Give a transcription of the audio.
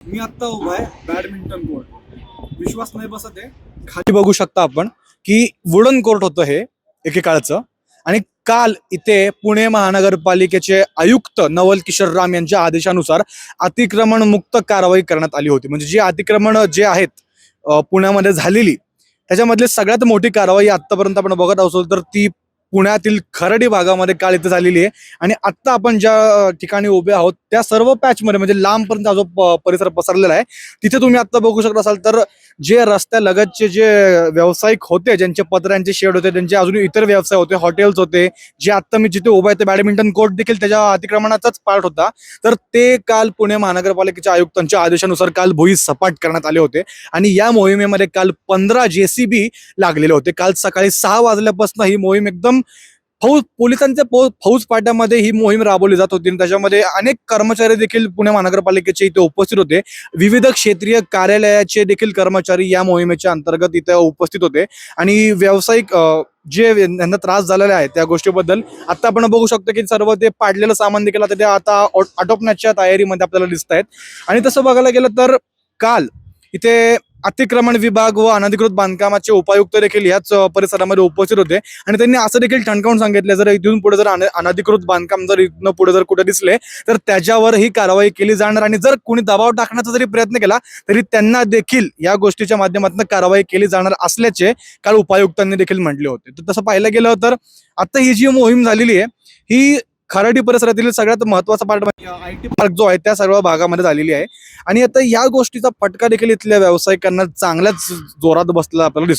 मी आता उभा आहे बॅडमिंटन कोर्ट. विश्वास नाही बसत आहे. खाली बघू शकता आपण की वुडन कोर्ट होतं हे एकेकाळचं. आणि काल इथे पुणे महानगरपालिकेचे आयुक्त नवल किशोर राम यांच्या आदेशानुसार अतिक्रमण मुक्त कारवाई करण्यात आली होती. म्हणजे जी अतिक्रमण जे आहेत पुण्यामध्ये झालेली त्याच्यामधली सगळ्यात मोठी कारवाई आतापर्यंत आपण बघत असो तर ती पुण्यातील खर्डी भागामध्ये काल इथे झालेली आहे. आणि आत्ता आपण ज्या ठिकाणी उभे आहोत त्या सर्व पॅचमध्ये म्हणजे लांबपर्यंत जो परिसर पसरलेला आहे तिथे तुम्ही आत्ता बघू शकत असाल तर जे रस्त्यालगतचे जे व्यावसायिक होते, ज्यांचे पत्र्यांचे शेड होते, त्यांचे अजून इतर व्यवसाय होते, हॉटेल्स होते, जे आत्ता मी जिथे उभा आहे ते बॅडमिंटन कोर्ट देखील त्याच्या अतिक्रमणाचाच पार्ट होता. तर ते काल पुणे महानगरपालिकेच्या आयुक्तांच्या आदेशानुसार काल भुई सपाट करण्यात आले होते. आणि या मोहिमेमध्ये काल 15 JCB लागलेले होते. काल सकाळी 6 वाजल्यापासून ही मोहीम एकदम पोलिसांच्या फौज पाट्यामध्ये ही मोहीम राबवली जात होती. त्याच्यामध्ये अनेक कर्मचारी देखील पुणे महानगरपालिकेचे इथे उपस्थित होते. विविध क्षेत्रीय कार्यालयाचे देखील कर्मचारी या मोहिमेच्या अंतर्गत इथे उपस्थित होते. आणि व्यावसायिक जे यांना त्रास झालेला आहे त्या गोष्टीबद्दल आता आपण बघू शकतो की सर्व ते पाडलेलं सामान देखील आता ते आता आटोपण्याच्या तयारीमध्ये आपल्याला दिसत आहेत. आणि तसं बघायला गेलं तर काल इथे अतिक्रमण विभाग व अनधिकृत बांधकामाचे उपायुक्त देखील याच परिसरामध्ये उपस्थित होते. आणि त्यांनी असं देखील ठणकावून सांगितलं जर इथून पुढे जर अनधिकृत बांधकाम जर इथून पुढे जर कुठे दिसले तर त्याच्यावर ही कारवाई केली जाणार. आणि जर कोणी दबाव टाकण्याचा जरी प्रयत्न केला तरी त्यांना देखील या गोष्टीच्या माध्यमातून कारवाई केली जाणार असल्याचे काल उपायुक्तांनी देखील म्हटले होते. तर तसं पाहिलं गेलं तर आता ही जी मोहीम झालेली आहे ही खराडी परिसरातील सगळ्यात महत्वाचा पार्ट IT पार्क जो आहे त्या सर्व भागामध्ये झालेली आहे. आणि आता या गोष्टीचा फटका देखील इथल्या व्यावसायिकांना चांगल्याच जोरात बसलेला आपल्याला दिसतो.